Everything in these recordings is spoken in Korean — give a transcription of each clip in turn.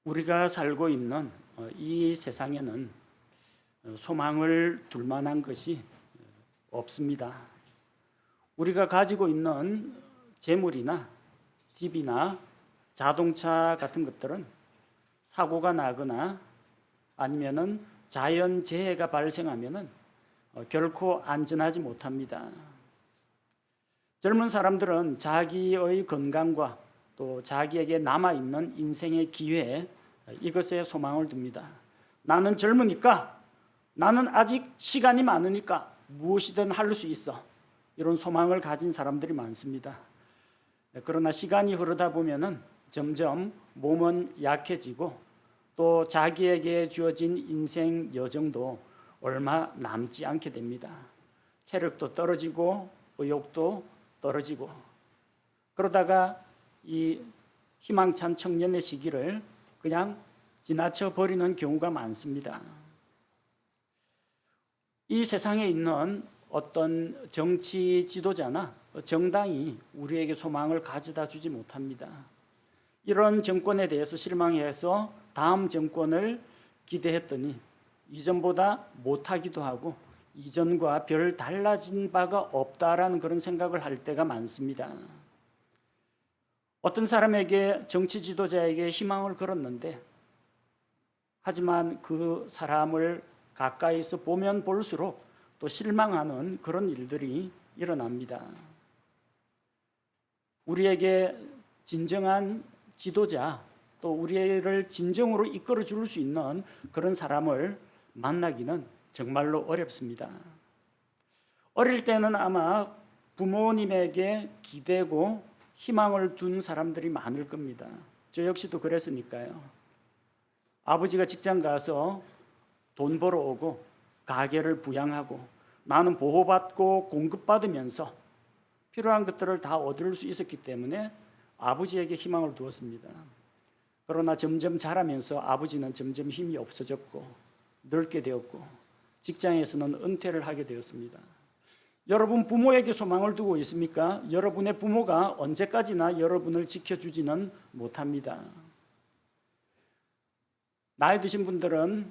우리가 살고 있는 이 세상에는 소망을 둘 만한 것이 없습니다. 우리가 가지고 있는 재물이나 집이나 자동차 같은 것들은 사고가 나거나 아니면은 자연재해가 발생하면은 결코 안전하지 못합니다. 젊은 사람들은 자기의 건강과 또 자기에게 남아있는 인생의 기회에 이것에 소망을 둡니다. 나는 젊으니까, 나는 아직 시간이 많으니까 무엇이든 할 수 있어. 이런 소망을 가진 사람들이 많습니다. 그러나 시간이 흐르다 보면은 점점 몸은 약해지고 또 자기에게 주어진 인생 여정도 얼마 남지 않게 됩니다. 체력도 떨어지고 의욕도 떨어지고 그러다가 이 희망찬 청년의 시기를 그냥 지나쳐 버리는 경우가 많습니다. 이 세상에 있는 어떤 정치 지도자나 정당이 우리에게 소망을 가져다 주지 못합니다. 이런 정권에 대해서 실망해서 다음 정권을 기대했더니 이전보다 못하기도 하고 이전과 별 달라진 바가 없다라는 그런 생각을 할 때가 많습니다. 어떤 사람에게 정치 지도자에게 희망을 걸었는데 하지만 그 사람을 가까이서 보면 볼수록 또 실망하는 그런 일들이 일어납니다. 우리에게 진정한 지도자 또 우리를 진정으로 이끌어 줄 수 있는 그런 사람을 만나기는 정말로 어렵습니다. 어릴 때는 아마 부모님에게 기대고 희망을 둔 사람들이 많을 겁니다. 저 역시도 그랬으니까요. 아버지가 직장 가서 돈 벌어오고 가게를 부양하고 나는 보호받고 공급받으면서 필요한 것들을 다 얻을 수 있었기 때문에 아버지에게 희망을 두었습니다. 그러나 점점 자라면서 아버지는 점점 힘이 없어졌고 늙게 되었고 직장에서는 은퇴를 하게 되었습니다. 여러분 부모에게 소망을 두고 있습니까? 여러분의 부모가 언제까지나 여러분을 지켜주지는 못합니다. 나이 드신 분들은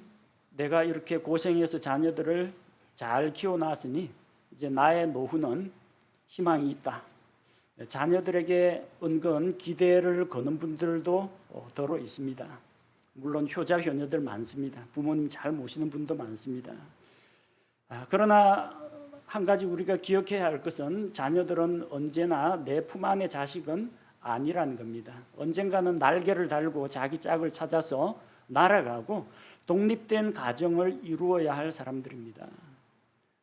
내가 이렇게 고생해서 자녀들을 잘 키워놨으니 이제 나의 노후는 희망이 있다. 자녀들에게 은근 기대를 거는 분들도 더러 있습니다. 물론 효자 효녀들 많습니다. 부모님 잘 모시는 분도 많습니다. 그러나 한 가지 우리가 기억해야 할 것은 자녀들은 언제나 내 품 안의 자식은 아니라는 겁니다. 언젠가는 날개를 달고 자기 짝을 찾아서 날아가고 독립된 가정을 이루어야 할 사람들입니다.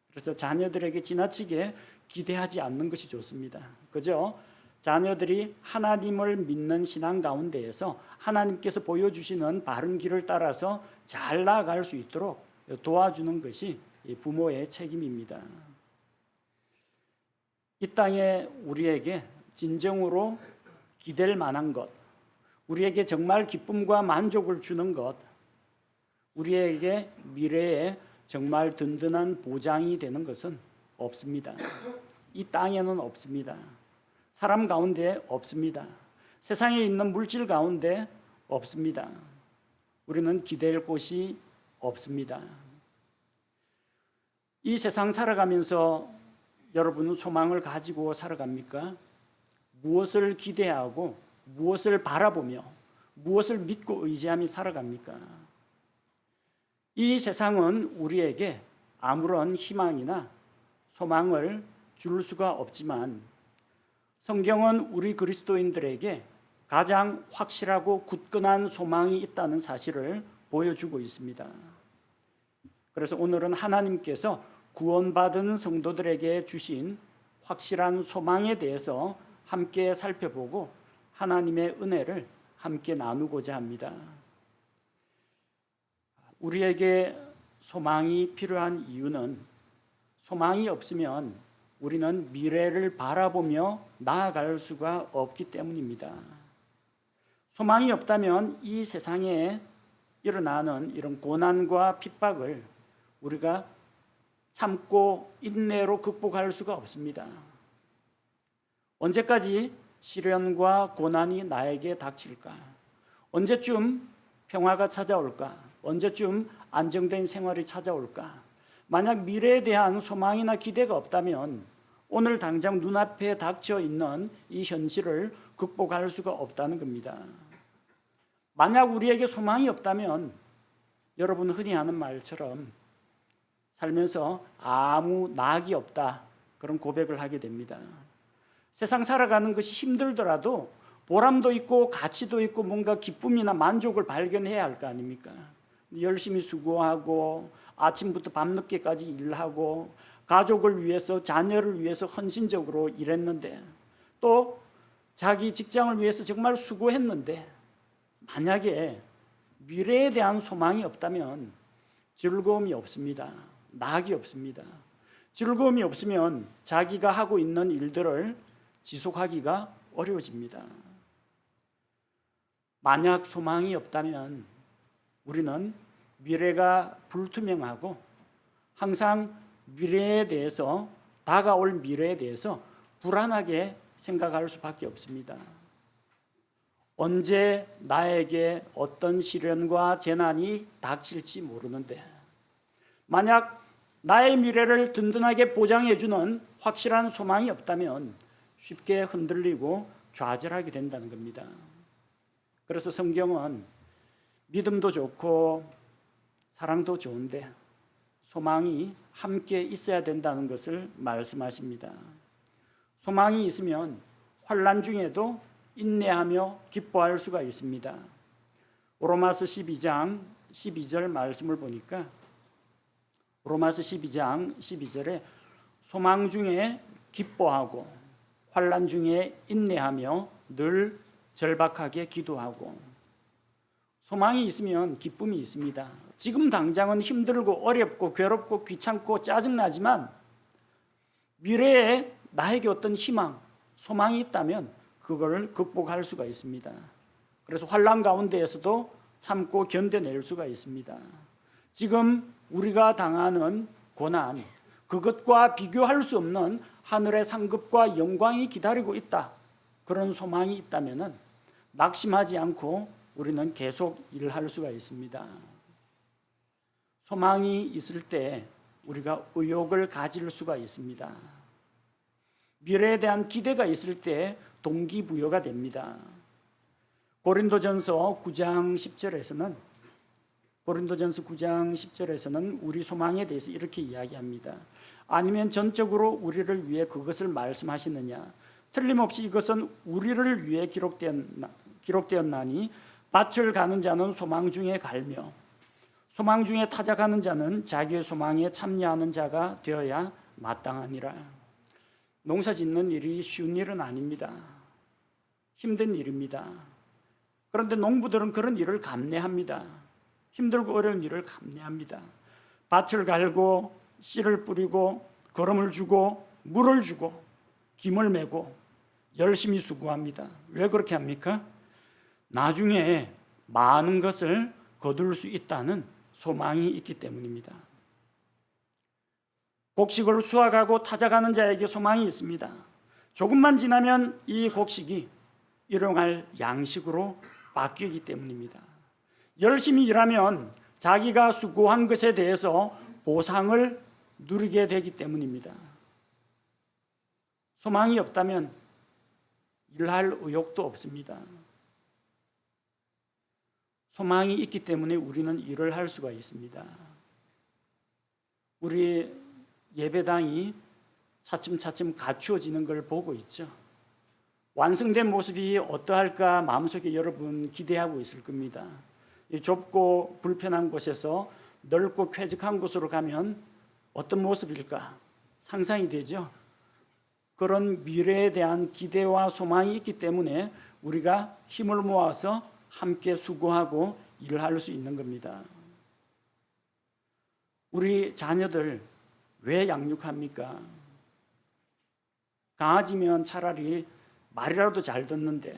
그래서 자녀들에게 지나치게 기대하지 않는 것이 좋습니다. 그죠? 자녀들이 하나님을 믿는 신앙 가운데에서 하나님께서 보여주시는 바른 길을 따라서 잘 나아갈 수 있도록 도와주는 것이 부모의 책임입니다. 이 땅에 우리에게 진정으로 기댈 만한 것, 우리에게 정말 기쁨과 만족을 주는 것, 우리에게 미래에 정말 든든한 보장이 되는 것은 없습니다. 이 땅에는 없습니다. 사람 가운데 없습니다. 세상에 있는 물질 가운데 없습니다. 우리는 기댈 곳이 없습니다. 이 세상 살아가면서 여러분은 소망을 가지고 살아갑니까? 무엇을 기대하고 무엇을 바라보며 무엇을 믿고 의지하며 살아갑니까? 이 세상은 우리에게 아무런 희망이나 소망을 줄 수가 없지만 성경은 우리 그리스도인들에게 가장 확실하고 굳건한 소망이 있다는 사실을 보여주고 있습니다. 그래서 오늘은 하나님께서 구원받은 성도들에게 주신 확실한 소망에 대해서 함께 살펴보고 하나님의 은혜를 함께 나누고자 합니다. 우리에게 소망이 필요한 이유는 소망이 없으면 우리는 미래를 바라보며 나아갈 수가 없기 때문입니다. 소망이 없다면 이 세상에 일어나는 이런 고난과 핍박을 우리가 참고 인내로 극복할 수가 없습니다. 언제까지 시련과 고난이 나에게 닥칠까? 언제쯤 평화가 찾아올까? 언제쯤 안정된 생활이 찾아올까? 만약 미래에 대한 소망이나 기대가 없다면 오늘 당장 눈앞에 닥쳐 있는 이 현실을 극복할 수가 없다는 겁니다. 만약 우리에게 소망이 없다면 여러분 흔히 하는 말처럼 살면서 아무 낙이 없다, 그런 고백을 하게 됩니다. 세상 살아가는 것이 힘들더라도 보람도 있고 가치도 있고 뭔가 기쁨이나 만족을 발견해야 할 거 아닙니까? 열심히 수고하고 아침부터 밤늦게까지 일하고 가족을 위해서, 자녀를 위해서 헌신적으로 일했는데, 또 자기 직장을 위해서 정말 수고했는데, 만약에 미래에 대한 소망이 없다면 즐거움이 없습니다. 낙이 없습니다. 즐거움이 없으면 자기가 하고 있는 일들을 지속하기가 어려워집니다. 만약 소망이 없다면 우리는 미래가 불투명하고 항상 미래에 대해서, 다가올 미래에 대해서 불안하게 생각할 수밖에 없습니다. 언제 나에게 어떤 시련과 재난이 닥칠지 모르는데, 만약 나의 미래를 든든하게 보장해주는 확실한 소망이 없다면 쉽게 흔들리고 좌절하게 된다는 겁니다. 그래서 성경은 믿음도 좋고 사랑도 좋은데 소망이 함께 있어야 된다는 것을 말씀하십니다. 소망이 있으면 환난 중에도 인내하며 기뻐할 수가 있습니다. 로마서 12장 12절 말씀을 보니까, 로마서 12장 12절에 소망 중에 기뻐하고 환난 중에 인내하며 늘 절박하게 기도하고. 소망이 있으면 기쁨이 있습니다. 지금 당장은 힘들고 어렵고 괴롭고 귀찮고 짜증나지만 미래에 나에게 어떤 희망, 소망이 있다면 그걸 극복할 수가 있습니다. 그래서 환난 가운데에서도 참고 견뎌낼 수가 있습니다. 지금 우리가 당하는 고난, 그것과 비교할 수 없는 하늘의 상급과 영광이 기다리고 있다, 그런 소망이 있다면 낙심하지 않고 우리는 계속 일할 수가 있습니다. 소망이 있을 때 우리가 의욕을 가질 수가 있습니다. 미래에 대한 기대가 있을 때 동기부여가 됩니다. 고린도전서 9장 10절에서는 우리 소망에 대해서 이렇게 이야기합니다. 아니면 전적으로 우리를 위해 그것을 말씀하시느냐? 틀림없이 이것은 우리를 위해 기록되었나니 밭을 가는 자는 소망 중에 갈며 소망 중에 타작하는 자는 자기의 소망에 참여하는 자가 되어야 마땅하니라. 농사 짓는 일이 쉬운 일은 아닙니다. 힘든 일입니다. 그런데 농부들은 그런 일을 감내합니다. 힘들고 어려운 일을 감내합니다. 밭을 갈고 씨를 뿌리고 거름을 주고 물을 주고 김을 메고 열심히 수고합니다. 왜 그렇게 합니까? 나중에 많은 것을 거둘 수 있다는 소망이 있기 때문입니다. 곡식을 수확하고 타작하는 자에게 소망이 있습니다. 조금만 지나면 이 곡식이 일용할 양식으로 바뀌기 때문입니다. 열심히 일하면 자기가 수고한 것에 대해서 보상을 누리게 되기 때문입니다. 소망이 없다면 일할 의욕도 없습니다. 소망이 있기 때문에 우리는 일을 할 수가 있습니다. 우리 예배당이 차츰차츰 갖추어지는 걸 보고 있죠. 완성된 모습이 어떠할까 마음속에 여러분 기대하고 있을 겁니다. 이 좁고 불편한 곳에서 넓고 쾌적한 곳으로 가면 어떤 모습일까 상상이 되죠. 그런 미래에 대한 기대와 소망이 있기 때문에 우리가 힘을 모아서 함께 수고하고 일을 할 수 있는 겁니다. 우리 자녀들 왜 양육합니까? 강아지면 차라리 말이라도 잘 듣는데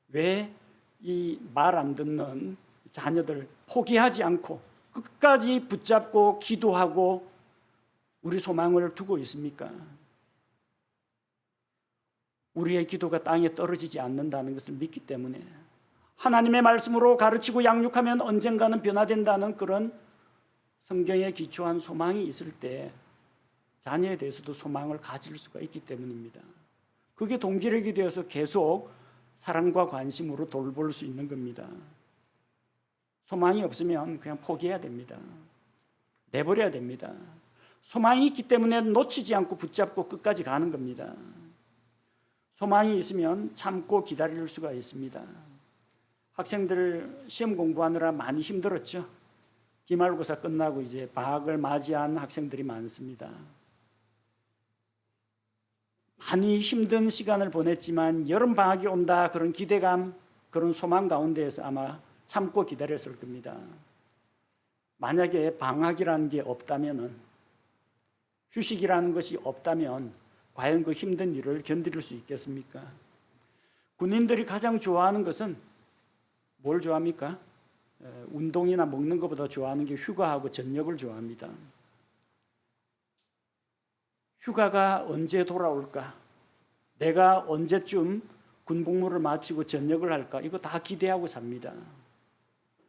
왜 이 말 안 듣는 자녀들 포기하지 않고 끝까지 붙잡고 기도하고 우리 소망을 두고 있습니까? 우리의 기도가 땅에 떨어지지 않는다는 것을 믿기 때문에, 하나님의 말씀으로 가르치고 양육하면 언젠가는 변화된다는 그런 성경에 기초한 소망이 있을 때 자녀에 대해서도 소망을 가질 수가 있기 때문입니다. 그게 동기력이 되어서 계속 사랑과 관심으로 돌볼 수 있는 겁니다. 소망이 없으면 그냥 포기해야 됩니다. 내버려야 됩니다. 소망이 있기 때문에 놓치지 않고 붙잡고 끝까지 가는 겁니다. 소망이 있으면 참고 기다릴 수가 있습니다. 학생들 시험 공부하느라 많이 힘들었죠. 기말고사 끝나고 이제 방학을 맞이한 학생들이 많습니다. 많이 힘든 시간을 보냈지만 여름 방학이 온다 그런 기대감, 그런 소망 가운데에서 아마 참고 기다렸을 겁니다. 만약에 방학이라는 게 없다면은, 휴식이라는 것이 없다면 과연 그 힘든 일을 견딜 수 있겠습니까? 군인들이 가장 좋아하는 것은 뭘 좋아합니까? 운동이나 먹는 것보다 좋아하는 게 휴가하고 저녁을 좋아합니다. 휴가가 언제 돌아올까? 내가 언제쯤 군복무를 마치고 전역을 할까? 이거 다 기대하고 삽니다.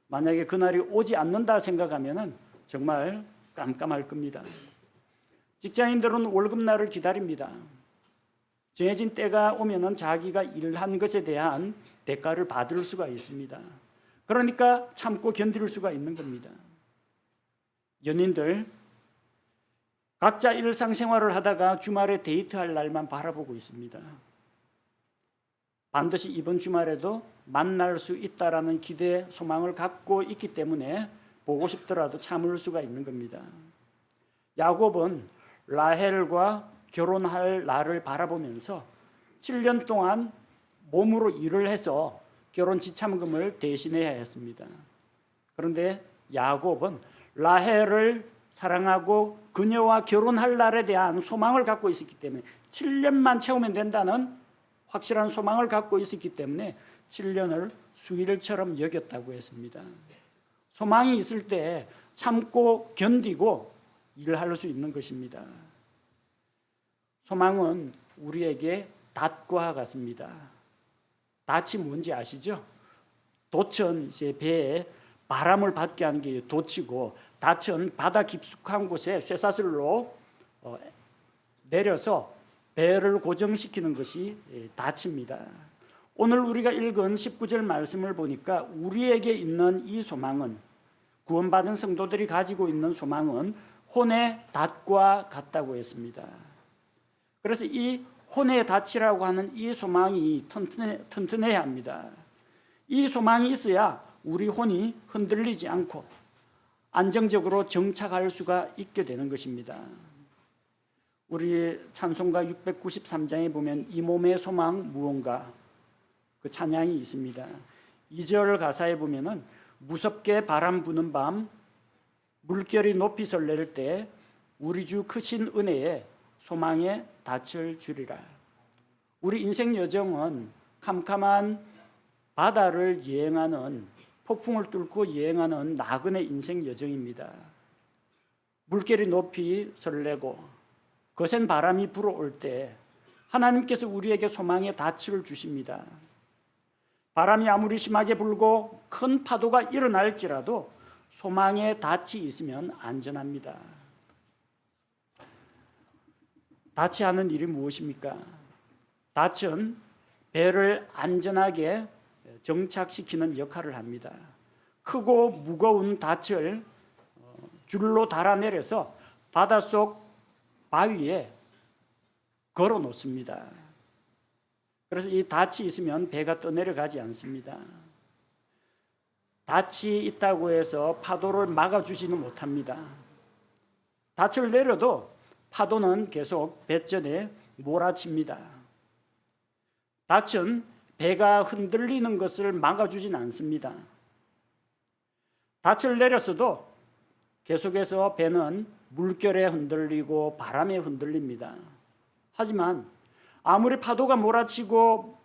만약에 그날이 오지 않는다 생각하면 정말 깜깜할 겁니다. 직장인들은 월급날을 기다립니다. 정해진 때가 오면 자기가 일한 것에 대한 대가를 받을 수가 있습니다. 그러니까 참고 견딜 수가 있는 겁니다. 연인들 각자 일상생활을 하다가 주말에 데이트할 날만 바라보고 있습니다. 반드시 이번 주말에도 만날 수 있다라는 기대, 소망을 갖고 있기 때문에 보고 싶더라도 참을 수가 있는 겁니다. 야곱은 라헬과 결혼할 날을 바라보면서 7년 동안 몸으로 일을 해서 결혼 지참금을 대신해야 했습니다. 그런데 야곱은 라헬을 사랑하고 그녀와 결혼할 날에 대한 소망을 갖고 있었기 때문에 7년만 채우면 된다는 확실한 소망을 갖고 있었기 때문에 7년을 수일처럼 여겼다고 했습니다. 소망이 있을 때 참고 견디고 일할 수 있는 것입니다. 소망은 우리에게 닷과 같습니다. 닷이 뭔지 아시죠? 돛은 이제 배에 바람을 받게 하는 게 돛이고, 닷은 바다 깊숙한 곳에 쇠사슬로 내려서 배를 고정시키는 것이 닷입니다. 오늘 우리가 읽은 19절 말씀을 보니까 우리에게 있는 이 소망은, 구원받은 성도들이 가지고 있는 소망은 혼의 닷과 같다고 했습니다. 그래서 이 혼의 닷이라고 하는 이 소망이 튼튼해야 합니다. 이 소망이 있어야 우리 혼이 흔들리지 않고 안정적으로 정착할 수가 있게 되는 것입니다. 우리 찬송가 693장에 보면 이 몸의 소망 무언가, 그 찬양이 있습니다. 2절 가사에 보면은 무섭게 바람 부는 밤 물결이 높이 설렐 때 우리 주 크신 은혜에 소망의 닻을 주리라. 우리 인생 여정은 캄캄한 바다를 여행하는, 폭풍을 뚫고 여행하는 나그네 인생 여정입니다. 물결이 높이 설레고 거센 바람이 불어올 때 하나님께서 우리에게 소망의 닻을 주십니다. 바람이 아무리 심하게 불고 큰 파도가 일어날지라도 소망의 닻이 있으면 안전합니다. 닻이 하는 일이 무엇입니까? 닻은 배를 안전하게 정착시키는 역할을 합니다. 크고 무거운 닻을 줄로 달아내려서 바닷속 바위에 걸어 놓습니다. 그래서 이 닻이 있으면 배가 떠내려가지 않습니다. 닻이 있다고 해서 파도를 막아주지는 못합니다. 닻을 내려도 파도는 계속 배전에 몰아칩니다. 닻은 배가 흔들리는 것을 막아주진 않습니다. 닻을 내렸어도 계속해서 배는 물결에 흔들리고 바람에 흔들립니다. 하지만 아무리 파도가 몰아치고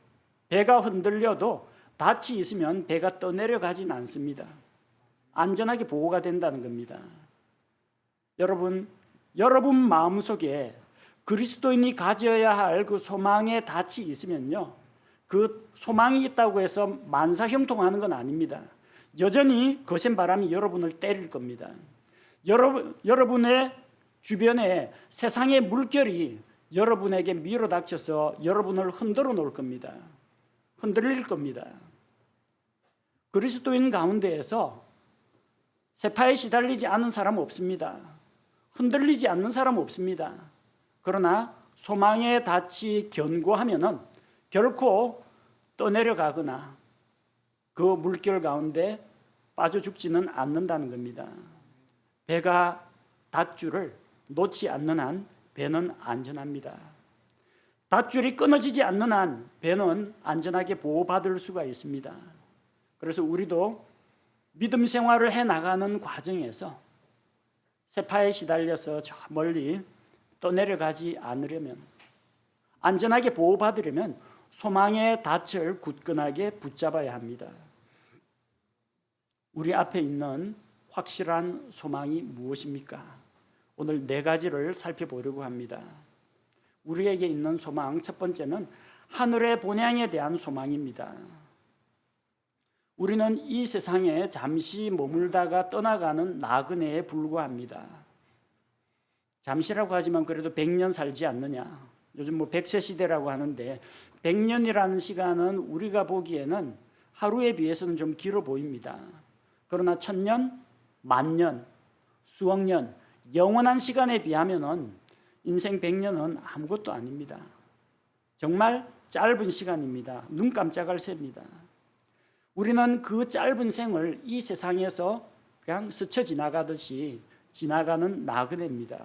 배가 흔들려도 닻이 있으면 배가 떠내려가진 않습니다. 안전하게 보호가 된다는 겁니다. 여러분 마음속에 그리스도인이 가져야 할 그 소망의 닻이 있으면요, 그 소망이 있다고 해서 만사형통하는 건 아닙니다. 여전히 거센 바람이 여러분을 때릴 겁니다. 여러분의 주변에 세상의 물결이 여러분에게 밀어닥쳐서 여러분을 흔들어 놓을 겁니다. 흔들릴 겁니다. 그리스도인 가운데에서 세파에 시달리지 않는 사람 없습니다. 흔들리지 않는 사람 없습니다. 그러나 소망의 닻이 견고하면은 결코 떠내려가거나 그 물결 가운데 빠져 죽지는 않는다는 겁니다. 배가 밧줄을 놓지 않는 한 배는 안전합니다. 밧줄이 끊어지지 않는 한 배는 안전하게 보호받을 수가 있습니다. 그래서 우리도 믿음 생활을 해나가는 과정에서 세파에 시달려서 저 멀리 떠내려가지 않으려면, 안전하게 보호받으려면 소망의 닻을 굳건하게 붙잡아야 합니다. 우리 앞에 있는 확실한 소망이 무엇입니까? 오늘 4가지를 살펴보려고 합니다. 우리에게 있는 소망, 첫 번째는 하늘의 본향에 대한 소망입니다. 우리는 이 세상에 잠시 머물다가 떠나가는 나그네에 불과합니다. 잠시라고 하지만 그래도 100년 살지 않느냐. 요즘 100세 시대라고 하는데 100년이라는 시간은 우리가 보기에는 하루에 비해서는 좀 길어 보입니다. 그러나 1000년, 10,000년, 수억 년, 영원한 시간에 비하면은 인생 100년은 아무것도 아닙니다. 정말 짧은 시간입니다. 눈 깜짝할 새입니다. 우리는 그 짧은 생을 이 세상에서 그냥 스쳐 지나가듯이 지나가는 나그네입니다.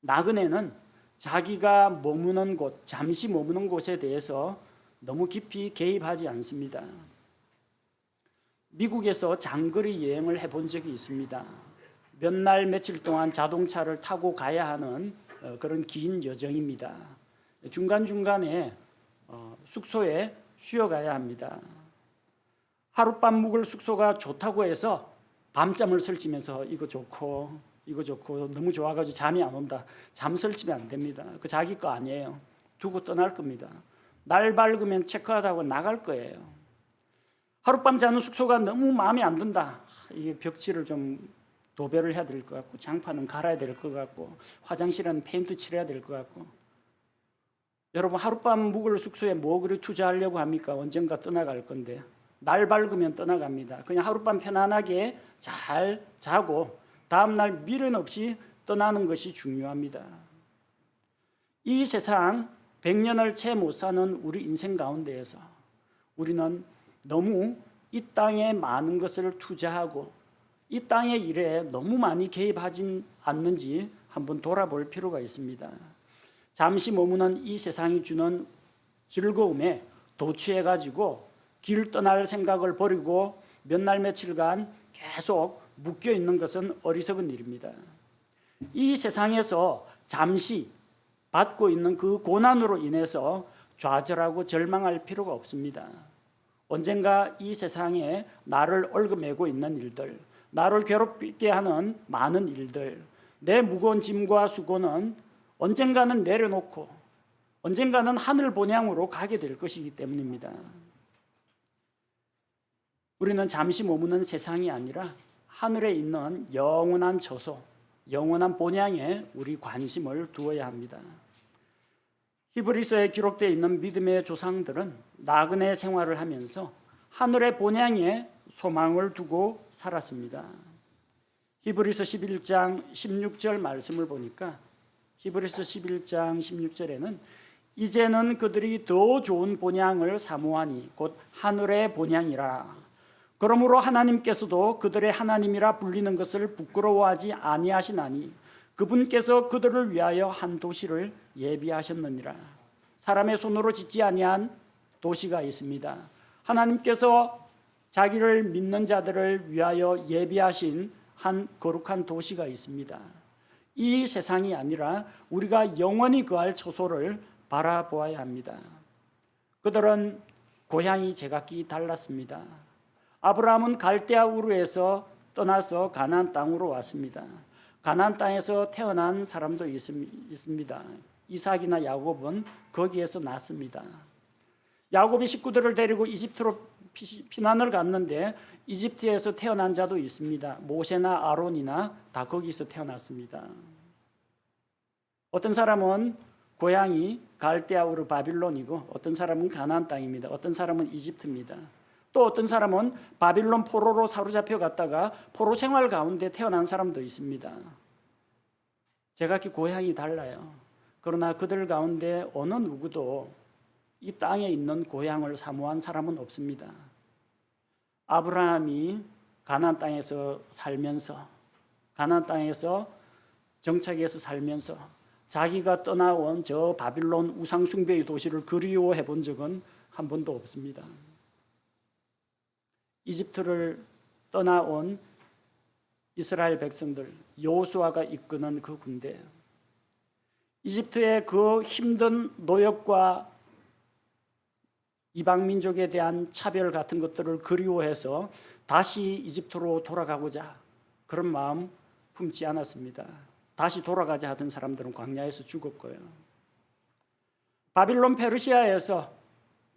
나그네는 자기가 머무는 곳, 잠시 머무는 곳에 대해서 너무 깊이 개입하지 않습니다. 미국에서 장거리 여행을 해본 적이 있습니다. 몇 날 며칠 동안 자동차를 타고 가야 하는 그런 긴 여정입니다. 중간중간에 숙소에 쉬어가야 합니다. 하룻밤 묵을 숙소가 좋다고 해서 밤잠을 설치면서 이거 좋고 너무 좋아가지고 잠이 안 온다. 잠 설치면 안 됩니다. 그 자기 거 아니에요. 두고 떠날 겁니다. 날 밝으면 체크아웃하고 나갈 거예요. 하룻밤 자는 숙소가 너무 마음에 안 든다. 이게 벽지를 좀 도배를 해야 될 것 같고, 장판은 갈아야 될 것 같고, 화장실은 페인트 칠해야 될 것 같고. 여러분, 하룻밤 묵을 숙소에 뭐 그리 투자하려고 합니까? 언젠가 떠나갈 건데. 날 밝으면 떠나갑니다. 그냥 하룻밤 편안하게 잘 자고 다음날 미련 없이 떠나는 것이 중요합니다. 이 세상 100년을 채 못 사는 우리 인생 가운데에서 우리는 너무 이 땅에 많은 것을 투자하고 이 땅의 일에 너무 많이 개입하진 않는지 한번 돌아볼 필요가 있습니다. 잠시 머무는 이 세상이 주는 즐거움에 도취해가지고 길 떠날 생각을 버리고 몇 날 며칠간 계속 묶여 있는 것은 어리석은 일입니다. 이 세상에서 잠시 받고 있는 그 고난으로 인해서 좌절하고 절망할 필요가 없습니다. 언젠가 이 세상에 나를 얽어매고 있는 일들, 나를 괴롭게 하는 많은 일들, 내 무거운 짐과 수고는 언젠가는 내려놓고 언젠가는 하늘 본향으로 가게 될 것이기 때문입니다. 우리는 잠시 머무는 세상이 아니라 하늘에 있는 영원한 처소, 영원한 본향에 우리 관심을 두어야 합니다. 히브리서에 기록되어 있는 믿음의 조상들은 나그네 생활을 하면서 하늘의 본향에 소망을 두고 살았습니다. 히브리서 11장 16절 말씀을 보니까 히브리서 11장 16절에는 이제는 그들이 더 좋은 본향을 사모하니 곧 하늘의 본향이라. 그러므로 하나님께서도 그들의 하나님이라 불리는 것을 부끄러워하지 아니하시나니 그분께서 그들을 위하여 한 도시를 예비하셨느니라. 사람의 손으로 짓지 아니한 도시가 있습니다. 하나님께서 자기를 믿는 자들을 위하여 예비하신 한 거룩한 도시가 있습니다. 이 세상이 아니라 우리가 영원히 거할 처소를 바라보아야 합니다. 그들은 고향이 제각기 달랐습니다. 아브라함은 갈대아 우르에서 떠나서 가나안 땅으로 왔습니다. 가나안 땅에서 태어난 사람도 있습니다. 이삭이나 야곱은 거기에서 났습니다. 야곱이 식구들을 데리고 이집트로 피난을 갔는데 이집트에서 태어난 자도 있습니다. 모세나 아론이나 다 거기서 태어났습니다. 어떤 사람은 고향이 갈대아 우르 바빌론이고 어떤 사람은 가나안 땅입니다. 어떤 사람은 이집트입니다. 또 어떤 사람은 바빌론 포로로 사로잡혀 갔다가 포로 생활 가운데 태어난 사람도 있습니다. 제각기 고향이 달라요. 그러나 그들 가운데 어느 누구도 이 땅에 있는 고향을 사모한 사람은 없습니다. 아브라함이 가나안 땅에서 살면서 가나안 땅에서 정착해서 살면서 자기가 떠나온 저 바빌론 우상 숭배의 도시를 그리워해 본 적은 한 번도 없습니다. 이집트를 떠나온 이스라엘 백성들, 여호수아가 이끄는 그 군대, 이집트의 그 힘든 노역과 이방 민족에 대한 차별 같은 것들을 그리워해서 다시 이집트로 돌아가고자 그런 마음 품지 않았습니다. 다시 돌아가자 하던 사람들은 광야에서 죽었고요. 바빌론 페르시아에서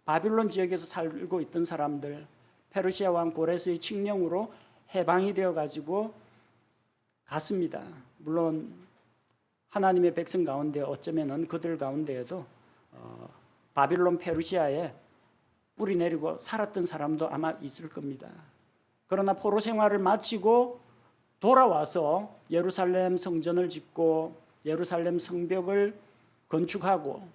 바빌론 지역에서 살고 있던 사람들, 페르시아 왕 고레스의 칙령으로 해방이 되어 가지고 갔습니다. 물론 하나님의 백성 가운데 어쩌면은 그들 가운데에도 바빌론 페르시아에 뿌리 내리고 살았던 사람도 아마 있을 겁니다. 그러나 포로 생활을 마치고 돌아와서 예루살렘 성전을 짓고 예루살렘 성벽을 건축하고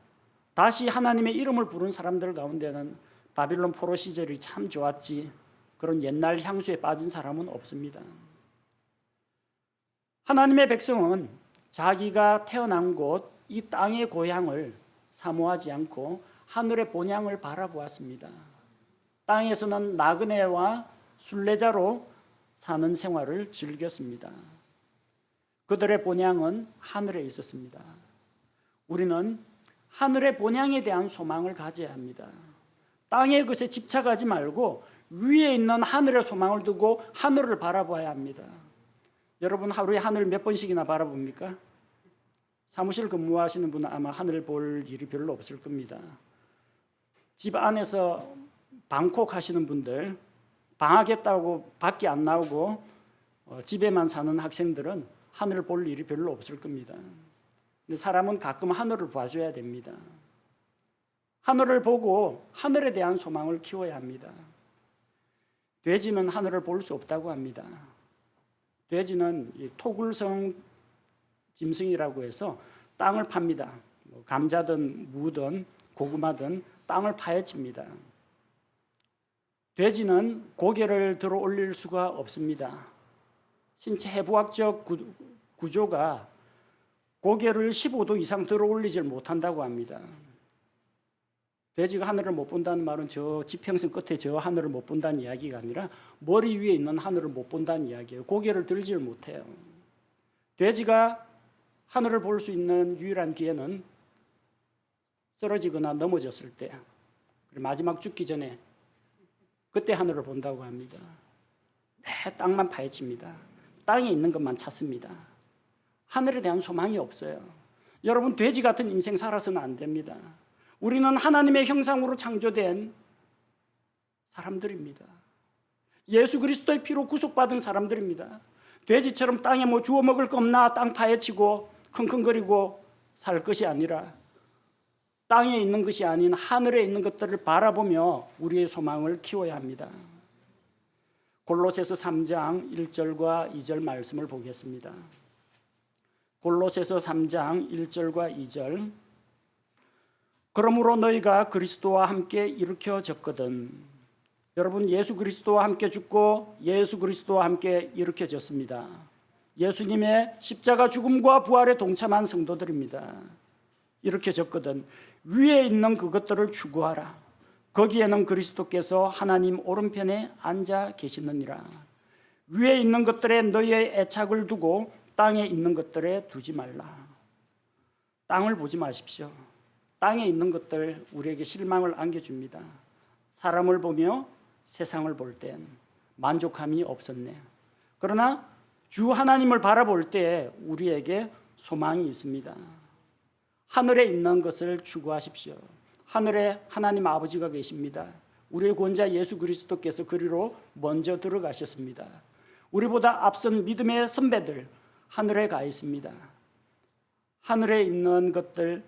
다시 하나님의 이름을 부른 사람들 가운데는 바빌론 포로 시절이 참 좋았지, 그런 옛날 향수에 빠진 사람은 없습니다. 하나님의 백성은 자기가 태어난 곳, 이 땅의 고향을 사모하지 않고 하늘의 본향을 바라보았습니다. 땅에서는 나그네와 순례자로 사는 생활을 즐겼습니다. 그들의 본향은 하늘에 있었습니다. 우리는 하늘의 본향에 대한 소망을 가져야 합니다. 땅의 것에 집착하지 말고 위에 있는 하늘의 소망을 두고 하늘을 바라봐야 합니다. 여러분 하루에 하늘 몇 번씩이나 바라봅니까? 사무실 근무하시는 분은 아마 하늘 볼 일이 별로 없을 겁니다. 집 안에서 방콕 하시는 분들, 방학했다고 밖에 안 나오고 집에만 사는 학생들은 하늘을 볼 일이 별로 없을 겁니다. 근데 사람은 가끔 하늘을 봐줘야 됩니다. 하늘을 보고 하늘에 대한 소망을 키워야 합니다. 돼지는 하늘을 볼 수 없다고 합니다. 돼지는 토굴성 짐승이라고 해서 땅을 팝니다. 감자든 무든 고구마든 땅을 파헤칩니다. 돼지는 고개를 들어 올릴 수가 없습니다. 신체 해부학적 구조가 고개를 15도 이상 들어 올리질 못한다고 합니다. 돼지가 하늘을 못 본다는 말은 저 지평선 끝에 저 하늘을 못 본다는 이야기가 아니라 머리 위에 있는 하늘을 못 본다는 이야기예요. 고개를 들질 못해요. 돼지가 하늘을 볼 수 있는 유일한 기회는 쓰러지거나 넘어졌을 때, 마지막 죽기 전에 그때 하늘을 본다고 합니다. 네, 땅만 파헤칩니다. 땅에 있는 것만 찾습니다. 하늘에 대한 소망이 없어요. 여러분, 돼지 같은 인생 살아서는 안 됩니다. 우리는 하나님의 형상으로 창조된 사람들입니다. 예수 그리스도의 피로 구속받은 사람들입니다. 돼지처럼 땅에 뭐 주워 먹을 거 없나 땅 파헤치고 킁킁거리고 살 것이 아니라 땅에 있는 것이 아닌 하늘에 있는 것들을 바라보며 우리의 소망을 키워야 합니다. 골로새서 3장 1절과 2절 말씀을 보겠습니다. 골로새서 3장 1절과 2절. 그러므로 너희가 그리스도와 함께 일으켜졌거든. 여러분, 예수 그리스도와 함께 죽고 예수 그리스도와 함께 일으켜졌습니다. 예수님의 십자가 죽음과 부활에 동참한 성도들입니다. 일으켜졌거든. 위에 있는 그것들을 추구하라. 거기에는 그리스도께서 하나님 오른편에 앉아 계시느니라. 위에 있는 것들에 너희의 애착을 두고 땅에 있는 것들에 두지 말라. 땅을 보지 마십시오. 땅에 있는 것들 우리에게 실망을 안겨줍니다. 사람을 보며 세상을 볼 땐 만족함이 없었네. 그러나 주 하나님을 바라볼 때 우리에게 소망이 있습니다. 하늘에 있는 것을 추구하십시오. 하늘에 하나님 아버지가 계십니다. 우리의 구원자 예수 그리스도께서 그리로 먼저 들어가셨습니다. 우리보다 앞선 믿음의 선배들 하늘에 가 있습니다. 하늘에 있는 것들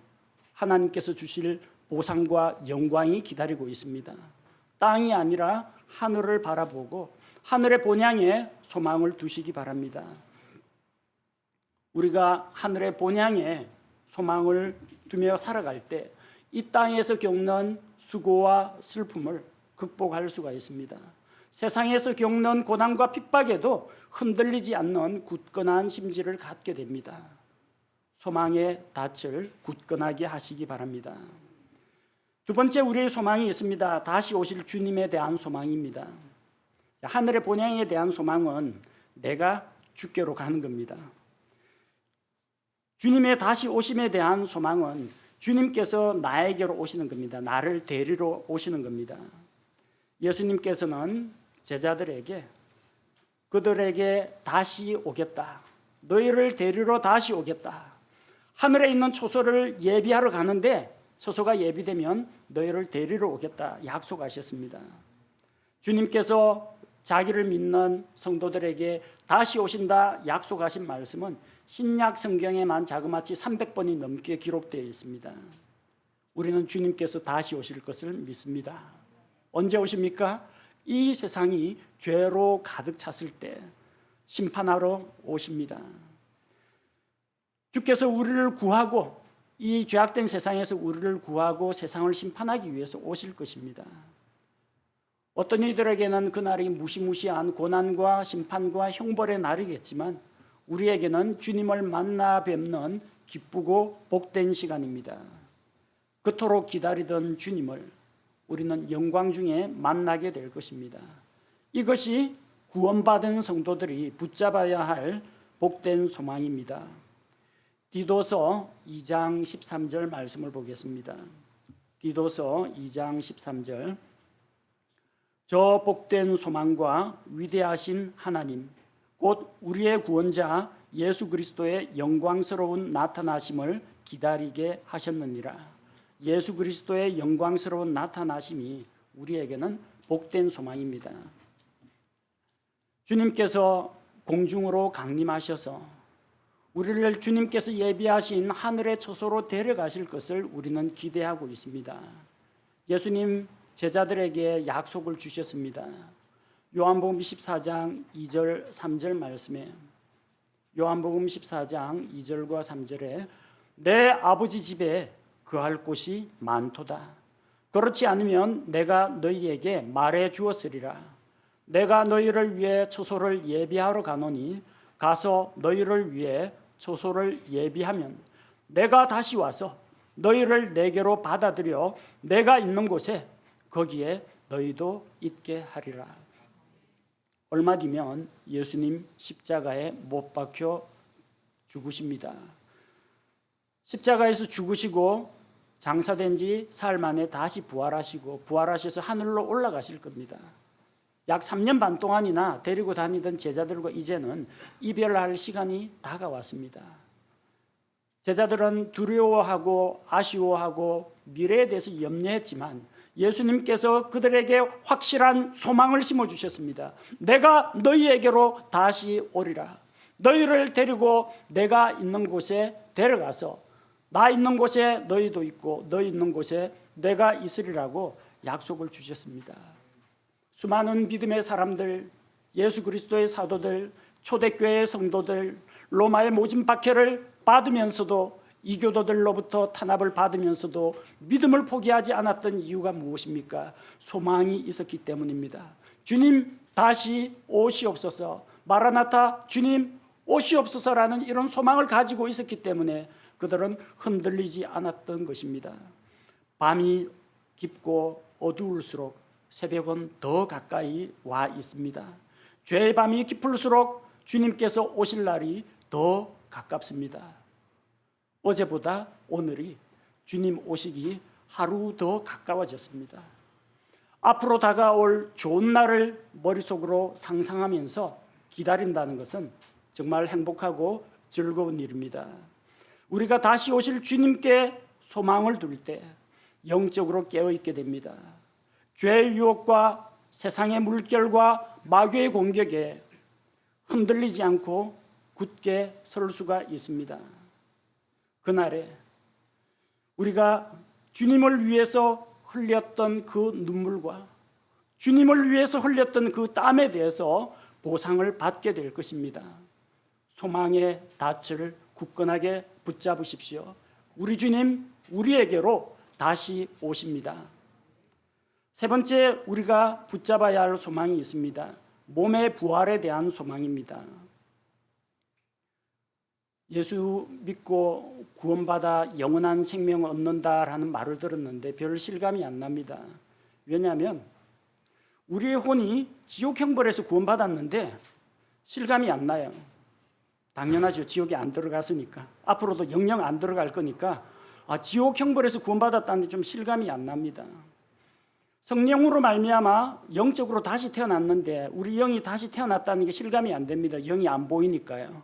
하나님께서 주실 보상과 영광이 기다리고 있습니다. 땅이 아니라 하늘을 바라보고 하늘의 본향에 소망을 두시기 바랍니다. 우리가 하늘의 본향에 소망을 두며 살아갈 때 이 땅에서 겪는 수고와 슬픔을 극복할 수가 있습니다. 세상에서 겪는 고난과 핍박에도 흔들리지 않는 굳건한 심지를 갖게 됩니다. 소망의 닻을 굳건하게 하시기 바랍니다. 두 번째 우리의 소망이 있습니다. 다시 오실 주님에 대한 소망입니다. 하늘의 본향에 대한 소망은 내가 주께로 가는 겁니다. 주님의 다시 오심에 대한 소망은 주님께서 나에게로 오시는 겁니다. 나를 데리러 오시는 겁니다. 예수님께서는 제자들에게 그들에게 다시 오겠다. 너희를 데리러 다시 오겠다. 하늘에 있는 초소를 예비하러 가는데 초소가 예비되면 너희를 데리러 오겠다 약속하셨습니다. 주님께서 자기를 믿는 성도들에게 다시 오신다 약속하신 말씀은 신약 성경에만 자그마치 300번이 넘게 기록되어 있습니다. 우리는 주님께서 다시 오실 것을 믿습니다. 언제 오십니까? 이 세상이 죄로 가득 찼을 때 심판하러 오십니다. 주께서 우리를 구하고 이 죄악된 세상에서 우리를 구하고 세상을 심판하기 위해서 오실 것입니다. 어떤 이들에게는 그날이 무시무시한 고난과 심판과 형벌의 날이겠지만 우리에게는 주님을 만나 뵙는 기쁘고 복된 시간입니다. 그토록 기다리던 주님을 우리는 영광 중에 만나게 될 것입니다. 이것이 구원받은 성도들이 붙잡아야 할 복된 소망입니다. 디도서 2장 13절 말씀을 보겠습니다. 디도서 2장 13절 저 복된 소망과 위대하신 하나님 곧 우리의 구원자 예수 그리스도의 영광스러운 나타나심을 기다리게 하셨느니라. 예수 그리스도의 영광스러운 나타나심이 우리에게는 복된 소망입니다. 주님께서 공중으로 강림하셔서 우리를 주님께서 예비하신 하늘의 처소로 데려가실 것을 우리는 기대하고 있습니다. 예수님 제자들에게 약속을 주셨습니다. 요한복음 14장 2절 3절 말씀에 요한복음 14장 2절과 3절에 내 아버지 집에 거할 곳이 많도다. 그렇지 않으면 내가 너희에게 말해 주었으리라. 내가 너희를 위해 처소를 예비하러 가노니 가서 너희를 위해 처소를 예비하면 내가 다시 와서 너희를 내게로 받아들여 내가 있는 곳에 거기에 너희도 있게 하리라. 얼마 뒤면 예수님 십자가에 못 박혀 죽으십니다. 십자가에서 죽으시고 장사된 지 사흘 만에 다시 부활하셔서 하늘로 올라가실 겁니다. 약 3년 반 동안이나 데리고 다니던 제자들과 이제는 이별할 시간이 다가왔습니다. 제자들은 두려워하고 아쉬워하고 미래에 대해서 염려했지만 예수님께서 그들에게 확실한 소망을 심어주셨습니다. 내가 너희에게로 다시 오리라. 너희를 데리고 내가 있는 곳에 데려가서 나 있는 곳에 너희도 있고 너희 있는 곳에 내가 있으리라고 약속을 주셨습니다. 수많은 믿음의 사람들, 예수 그리스도의 사도들, 초대교회의 성도들, 로마의 모진 박해를 받으면서도 이교도들로부터 탄압을 받으면서도 믿음을 포기하지 않았던 이유가 무엇입니까? 소망이 있었기 때문입니다. 주님 다시 오시옵소서, 마라나타 주님 오시옵소서라는 이런 소망을 가지고 있었기 때문에 그들은 흔들리지 않았던 것입니다. 밤이 깊고 어두울수록 새벽은 더 가까이 와 있습니다. 죄의 밤이 깊을수록 주님께서 오실 날이 더 가깝습니다. 어제보다 오늘이 주님 오시기 하루 더 가까워졌습니다. 앞으로 다가올 좋은 날을 머릿속으로 상상하면서 기다린다는 것은 정말 행복하고 즐거운 일입니다. 우리가 다시 오실 주님께 소망을 둘 때, 영적으로 깨어있게 됩니다. 죄의 유혹과 세상의 물결과 마귀의 공격에 흔들리지 않고 굳게 설 수가 있습니다. 그날에 우리가 주님을 위해서 흘렸던 그 눈물과 주님을 위해서 흘렸던 그 땀에 대해서 보상을 받게 될 것입니다. 소망의 닻을 굳건하게 붙잡으십시오. 우리 주님 우리에게로 다시 오십니다. 세 번째 우리가 붙잡아야 할 소망이 있습니다. 몸의 부활에 대한 소망입니다. 예수 믿고 구원받아 영원한 생명을 얻는다라는 말을 들었는데 별 실감이 안 납니다. 왜냐하면 우리의 혼이 지옥 형벌에서 구원받았는데 실감이 안 나요. 당연하죠. 지옥에 안 들어갔으니까. 앞으로도 영영 안 들어갈 거니까 지옥 형벌에서 구원받았다는데 좀 실감이 안 납니다. 성령으로 말미암아 영적으로 다시 태어났는데 우리 영이 다시 태어났다는 게 실감이 안 됩니다. 영이 안 보이니까요.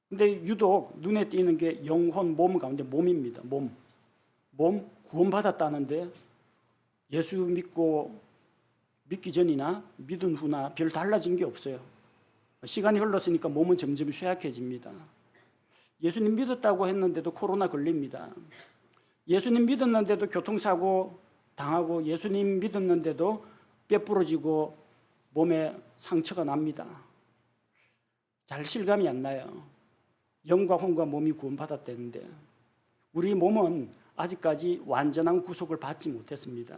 근데 유독 눈에 띄는 게 영혼, 몸 가운데 몸입니다. 몸 구원받았다는데 예수 믿기 전이나 믿은 후나 별 달라진 게 없어요. 시간이 흘렀으니까 몸은 점점 쇠약해집니다. 예수님 믿었다고 했는데도 코로나 걸립니다. 예수님 믿었는데도 교통사고 당하고 예수님 믿었는데도 뼈 부러지고 몸에 상처가 납니다. 잘 실감이 안 나요. 영과 혼과 몸이 구원받았다는데 우리 몸은 아직까지 완전한 구속을 받지 못했습니다.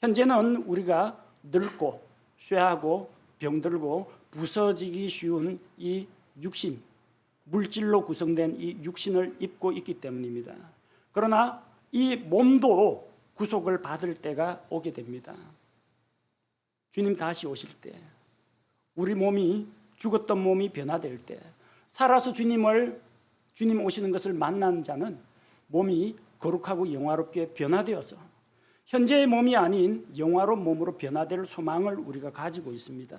현재는 우리가 늙고 쇠하고 병들고 부서지기 쉬운 이 육신, 물질로 구성된 이 육신을 입고 있기 때문입니다. 그러나 이 몸도 구속을 받을 때가 오게 됩니다. 주님 다시 오실 때, 우리 몸이 죽었던 몸이 변화될 때, 살아서 주님 오시는 것을 만난 자는 몸이 거룩하고 영화롭게 변화되어서 현재의 몸이 아닌 영화로운 몸으로 변화될 소망을 우리가 가지고 있습니다.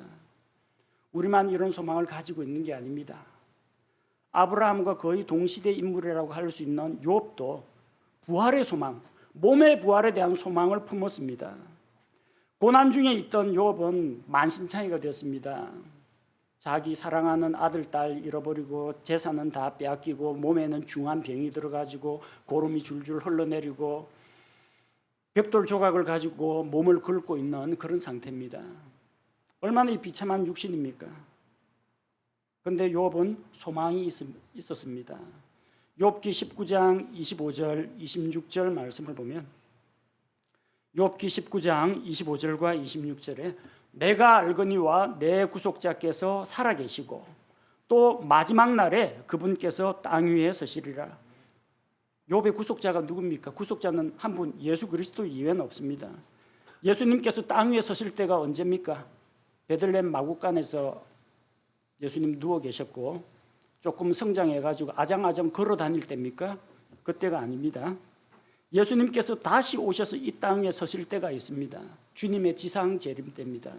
우리만 이런 소망을 가지고 있는 게 아닙니다. 아브라함과 거의 동시대 인물이라고 할 수 있는 욥도 부활의 소망, 몸의 부활에 대한 소망을 품었습니다. 고난 중에 있던 욥은 만신창이가 되었습니다. 자기 사랑하는 아들, 딸 잃어버리고 재산은 다 빼앗기고 몸에는 중한 병이 들어가지고 고름이 줄줄 흘러내리고 벽돌 조각을 가지고 몸을 긁고 있는 그런 상태입니다. 얼마나 비참한 육신입니까? 그런데 욥은 소망이 있었습니다. 욥기 19장 25절 26절 말씀을 보면 욥기 19장 25절과 26절에 내가 알거니와 내 구속자께서 살아계시고 또 마지막 날에 그분께서 땅 위에 서시리라. 욥의 구속자가 누굽니까? 구속자는 한 분 예수 그리스도 이외에는 없습니다. 예수님께서 땅 위에 서실 때가 언제입니까? 베들레헴 마구간에서 예수님 누워 계셨고 조금 성장해가지고 아장아장 걸어 다닐 때입니까? 그때가 아닙니다. 예수님께서 다시 오셔서 이 땅에 서실 때가 있습니다. 주님의 지상 재림 때입니다.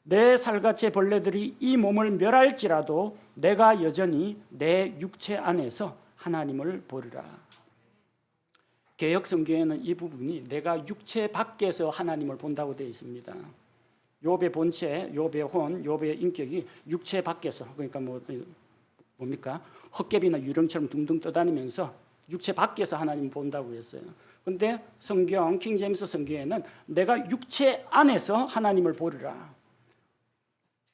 내 살갗의 벌레들이 이 몸을 멸할지라도 내가 여전히 내 육체 안에서 하나님을 보리라. 개역 성경에는 이 부분이 내가 육체 밖에서 하나님을 본다고 되어 있습니다. 욥의 본체, 욥의 혼, 욥의 인격이 육체 밖에서, 그러니까 뭡니까? 헛개비나 유령처럼 둥둥 떠다니면서 육체 밖에서 하나님 본다고 했어요. 그런데 성경 킹제임스 성경에는 내가 육체 안에서 하나님을 보리라.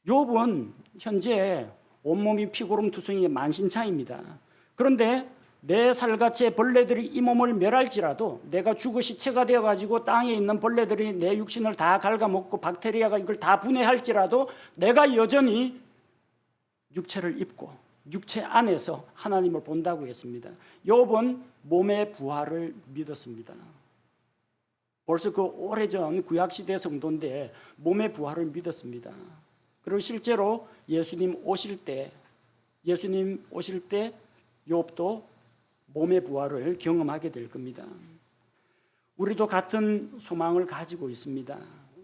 욥은 현재 온몸이 피고름 투성이의 만신창입니다. 그런데 내 살갗의 벌레들이 이 몸을 멸할지라도 내가 죽어 시체가 되어가지고 땅에 있는 벌레들이 내 육신을 다 갉아먹고 박테리아가 이걸 다 분해할지라도 내가 여전히 육체를 입고 육체 안에서 하나님을 본다고 했습니다. 욥은 몸의 부활을 믿었습니다. 벌써 그 오래전 구약시대 성도인데 몸의 부활을 믿었습니다. 그리고 실제로 예수님 오실 때 욥도 몸의 부활을 경험하게 될 겁니다. 우리도 같은 소망을 가지고 있습니다.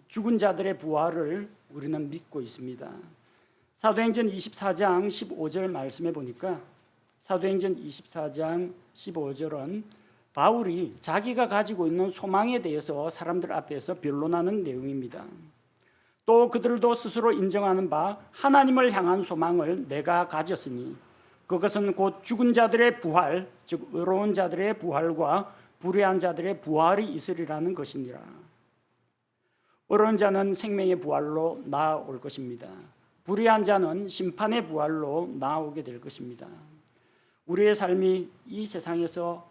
죽은 자들의 부활을 우리는 믿고 있습니다. 사도행전 24장 15절 말씀해 보니까 사도행전 24장 15절은 바울이 자기가 가지고 있는 소망에 대해서 사람들 앞에서 변론하는 내용입니다. 또 그들도 스스로 인정하는 바 하나님을 향한 소망을 내가 가졌으니 그것은 곧 죽은 자들의 부활, 즉 의로운 자들의 부활과 불의한 자들의 부활이 있으리라는 것이니라. 의로운 자는 생명의 부활로 나아올 것입니다. 불의한 자는 심판의 부활로 나아오게 될 것입니다. 우리의 삶이 이 세상에서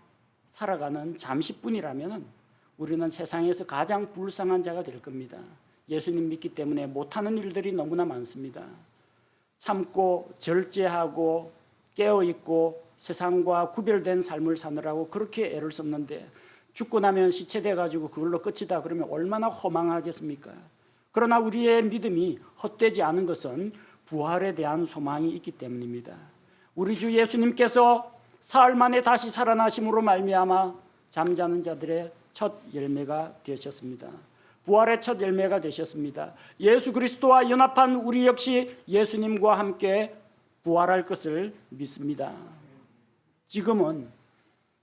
살아가는 잠시뿐이라면 우리는 세상에서 가장 불쌍한 자가 될 겁니다. 예수님 믿기 때문에 못하는 일들이 너무나 많습니다. 참고 절제하고 깨어있고 세상과 구별된 삶을 사느라고 그렇게 애를 썼는데 죽고 나면 시체돼가지고 그걸로 끝이다 그러면 얼마나 허망하겠습니까? 그러나 우리의 믿음이 헛되지 않은 것은 부활에 대한 소망이 있기 때문입니다. 우리 주 예수님께서 사흘 만에 다시 살아나심으로 말미암아 잠자는 자들의 첫 열매가 되셨습니다. 부활의 첫 열매가 되셨습니다. 예수 그리스도와 연합한 우리 역시 예수님과 함께 부활할 것을 믿습니다. 지금은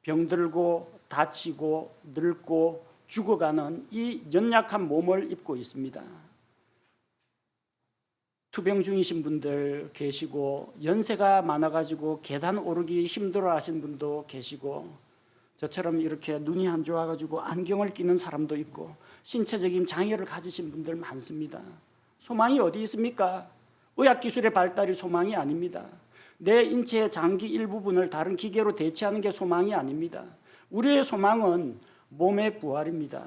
병들고 다치고 늙고 죽어가는 이 연약한 몸을 입고 있습니다. 투병 중이신 분들 계시고 연세가 많아가지고 계단 오르기 힘들어 하신 분도 계시고 저처럼 이렇게 눈이 안 좋아가지고 안경을 끼는 사람도 있고 신체적인 장애를 가지신 분들 많습니다. 소망이 어디 있습니까? 의학기술의 발달이 소망이 아닙니다. 내 인체의 장기 일부분을 다른 기계로 대체하는 게 소망이 아닙니다. 우리의 소망은 몸의 부활입니다.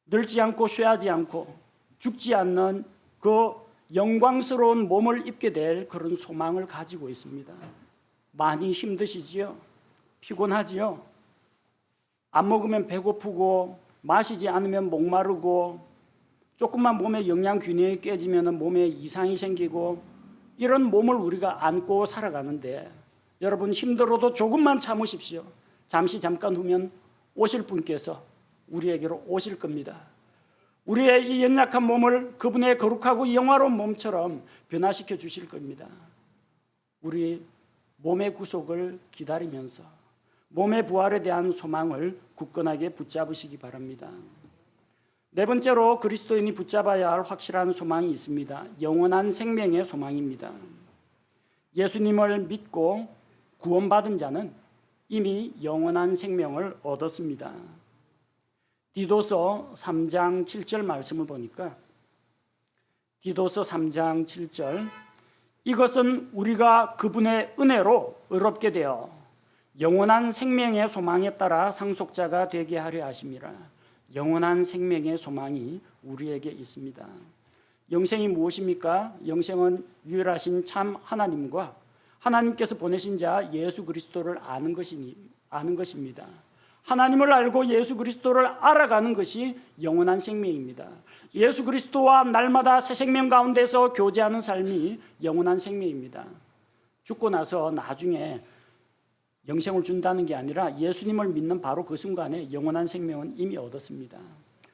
늙지 않고 쇠하지 않고 죽지 않는 그 영광스러운 몸을 입게 될 그런 소망을 가지고 있습니다. 많이 힘드시지요? 피곤하지요? 안 먹으면 배고프고 마시지 않으면 목마르고 조금만 몸에 영양균형이 깨지면 몸에 이상이 생기고 이런 몸을 우리가 안고 살아가는데 여러분 힘들어도 조금만 참으십시오. 잠깐 후면 오실 분께서 우리에게로 오실 겁니다. 우리의 이 연약한 몸을 그분의 거룩하고 영화로운 몸처럼 변화시켜 주실 겁니다. 우리 몸의 구속을 기다리면서 몸의 부활에 대한 소망을 굳건하게 붙잡으시기 바랍니다. 네 번째로 그리스도인이 붙잡아야 할 확실한 소망이 있습니다. 영원한 생명의 소망입니다. 예수님을 믿고 구원받은 자는 이미 영원한 생명을 얻었습니다. 디도서 3장 7절 말씀을 보니까 디도서 3장 7절 이것은 우리가 그분의 은혜로 의롭게 되어 영원한 생명의 소망에 따라 상속자가 되게 하려 하심이라. 영원한 생명의 소망이 우리에게 있습니다. 영생이 무엇입니까? 영생은 유일하신 참 하나님과 하나님께서 보내신 자 예수 그리스도를 아는 것입니다. 하나님을 알고 예수 그리스도를 알아가는 것이 영원한 생명입니다. 예수 그리스도와 날마다 새 생명 가운데서 교제하는 삶이 영원한 생명입니다. 죽고 나서 나중에 영생을 준다는 게 아니라 예수님을 믿는 바로 그 순간에 영원한 생명은 이미 얻었습니다.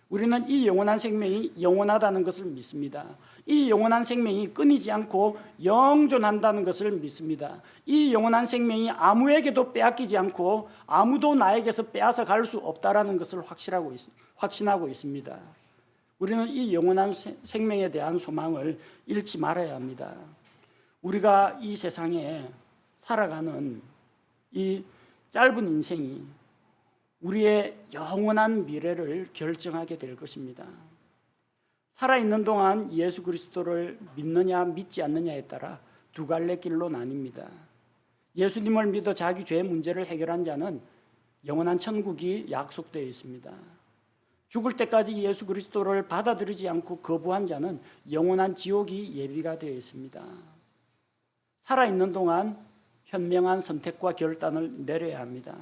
우리는 이 영원한 생명이 영원하다는 것을 믿습니다. 이 영원한 생명이 끊이지 않고 영존한다는 것을 믿습니다. 이 영원한 생명이 아무에게도 빼앗기지 않고 아무도 나에게서 빼앗아 갈 수 없다라는 것을 확신하고 있습니다. 우리는 이 영원한 생명에 대한 소망을 잃지 말아야 합니다. 우리가 이 세상에 살아가는 이 짧은 인생이 우리의 영원한 미래를 결정하게 될 것입니다. 살아있는 동안 예수 그리스도를 믿느냐 믿지 않느냐에 따라 두 갈래 길로 나뉩니다. 예수님을 믿어 자기 죄의 문제를 해결한 자는 영원한 천국이 약속되어 있습니다. 죽을 때까지 예수 그리스도를 받아들이지 않고 거부한 자는 영원한 지옥이 예비가 되어 있습니다. 살아있는 동안 현명한 선택과 결단을 내려야 합니다.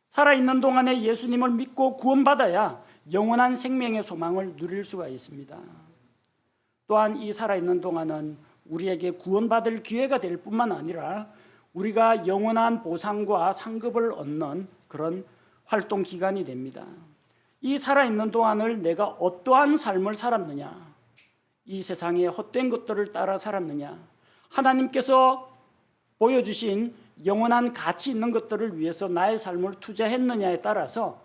살아있는 동안에 예수님을 믿고 구원받아야 영원한 생명의 소망을 누릴 수가 있습니다. 또한 이 살아있는 동안은 우리에게 구원받을 기회가 될 뿐만 아니라 우리가 영원한 보상과 상급을 얻는 그런 활동 기간이 됩니다. 이 살아있는 동안을 내가 어떠한 삶을 살았느냐, 이 세상의 헛된 것들을 따라 살았느냐, 하나님께서 보여주신 영원한 가치 있는 것들을 위해서 나의 삶을 투자했느냐에 따라서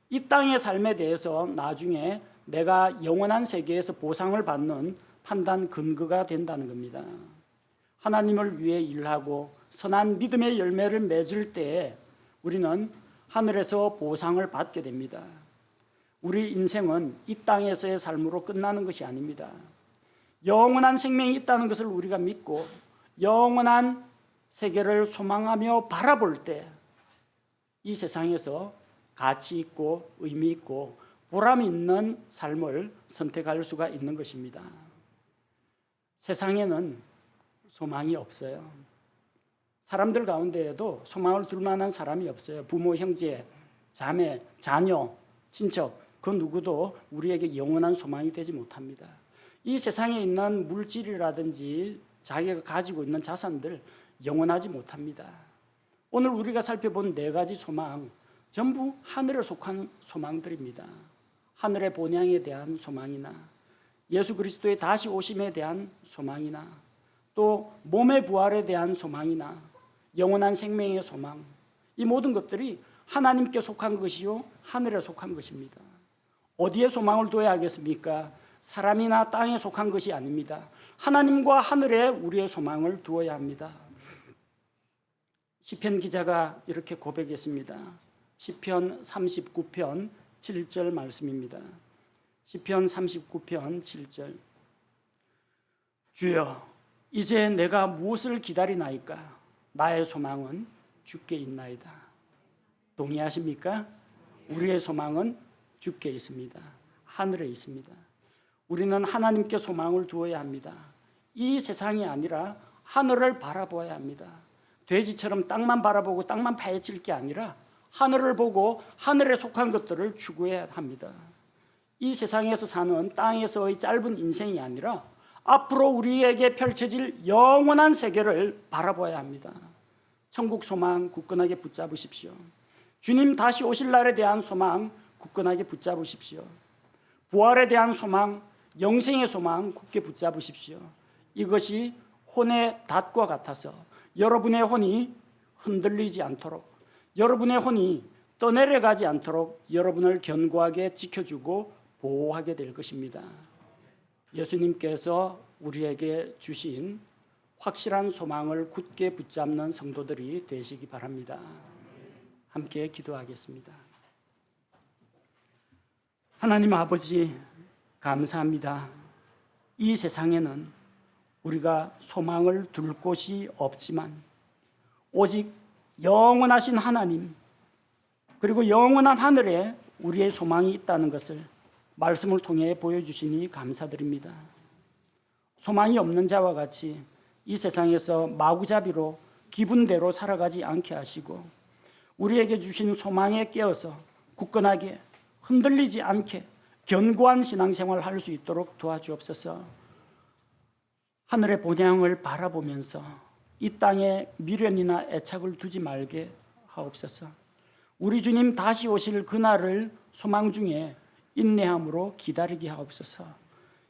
이 땅의 삶에 대해서 나중에 내가 영원한 세계에서 보상을 받는 판단 근거가 된다는 겁니다. 하나님을 위해 일하고 선한 믿음의 열매를 맺을 때에 우리는 하늘에서 보상을 받게 됩니다. 우리 인생은 이 땅에서의 삶으로 끝나는 것이 아닙니다. 영원한 생명이 있다는 것을 우리가 믿고 영원한 세계를 소망하며 바라볼 때 이 세상에서 가치 있고 의미 있고 보람 있는 삶을 선택할 수가 있는 것입니다. 세상에는 소망이 없어요. 사람들 가운데에도 소망을 둘 만한 사람이 없어요. 부모, 형제, 자매, 자녀, 친척 그 누구도 우리에게 영원한 소망이 되지 못합니다. 이 세상에 있는 물질이라든지 자기가 가지고 있는 자산들 영원하지 못합니다. 오늘 우리가 살펴본 네 가지 소망 전부 하늘에 속한 소망들입니다. 하늘의 본향에 대한 소망이나 예수 그리스도의 다시 오심에 대한 소망이나 또 몸의 부활에 대한 소망이나 영원한 생명의 소망, 이 모든 것들이 하나님께 속한 것이요 하늘에 속한 것입니다. 어디에 소망을 둬야 하겠습니까? 사람이나 땅에 속한 것이 아닙니다. 하나님과 하늘에 우리의 소망을 두어야 합니다. 시편 기자가 이렇게 고백했습니다. 시편 39편 7절 말씀입니다. 시편 39편 7절. 주여, 이제 내가 무엇을 기다리나이까? 나의 소망은 주께 있나이다. 동의하십니까? 우리의 소망은 주께 있습니다. 하늘에 있습니다. 우리는 하나님께 소망을 두어야 합니다. 이 세상이 아니라 하늘을 바라보아야 합니다. 돼지처럼 땅만 바라보고 땅만 파헤칠 게 아니라 하늘을 보고 하늘에 속한 것들을 추구해야 합니다. 이 세상에서 사는 땅에서의 짧은 인생이 아니라 앞으로 우리에게 펼쳐질 영원한 세계를 바라봐야 합니다. 천국 소망 굳건하게 붙잡으십시오. 주님 다시 오실 날에 대한 소망 굳건하게 붙잡으십시오. 부활에 대한 소망, 영생의 소망 굳게 붙잡으십시오. 이것이 혼의 닷과 같아서 여러분의 혼이 흔들리지 않도록, 여러분의 혼이 떠내려가지 않도록 여러분을 견고하게 지켜주고 보호하게 될 것입니다. 예수님께서 우리에게 주신 확실한 소망을 굳게 붙잡는 성도들이 되시기 바랍니다. 함께 기도하겠습니다. 하나님 아버지, 감사합니다. 이 세상에는 우리가 소망을 둘 곳이 없지만 오직 영원하신 하나님 그리고 영원한 하늘에 우리의 소망이 있다는 것을 말씀을 통해 보여주시니 감사드립니다. 소망이 없는 자와 같이 이 세상에서 마구잡이로 기분대로 살아가지 않게 하시고 우리에게 주신 소망에 깨어서 굳건하게 흔들리지 않게 견고한 신앙생활을 할 수 있도록 도와주옵소서. 하늘의 본향을 바라보면서 이 땅에 미련이나 애착을 두지 말게 하옵소서. 우리 주님 다시 오실 그날을 소망 중에 인내함으로 기다리게 하옵소서.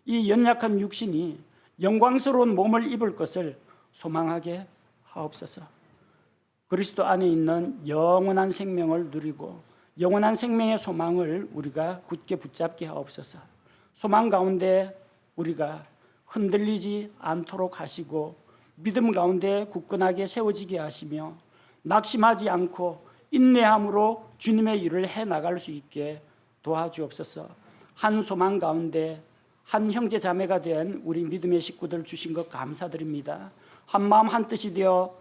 이 연약한 육신이 영광스러운 몸을 입을 것을 소망하게 하옵소서. 그리스도 안에 있는 영원한 생명을 누리고 영원한 생명의 소망을 우리가 굳게 붙잡게 하옵소서. 소망 가운데 우리가 흔들리지 않도록 하시고 믿음 가운데 굳건하게 세워지게 하시며 낙심하지 않고 인내함으로 주님의 일을 해나갈 수 있게 도와주옵소서. 한 소망 가운데 한 형제 자매가 된 우리 믿음의 식구들 주신 것 감사드립니다. 한 마음 한 뜻이 되어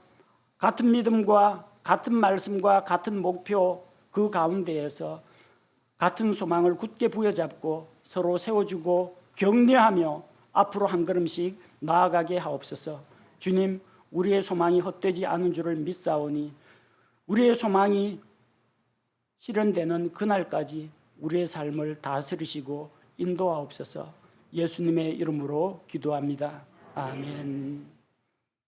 같은 믿음과 같은 말씀과 같은 목표 그 가운데에서 같은 소망을 굳게 부여잡고 서로 세워주고 격려하며 앞으로 한 걸음씩 나아가게 하옵소서. 주님, 우리의 소망이 헛되지 않은 줄을 믿사오니 우리의 소망이 실현되는 그날까지 우리의 삶을 다스리시고 인도하옵소서. 예수님의 이름으로 기도합니다. 아멘.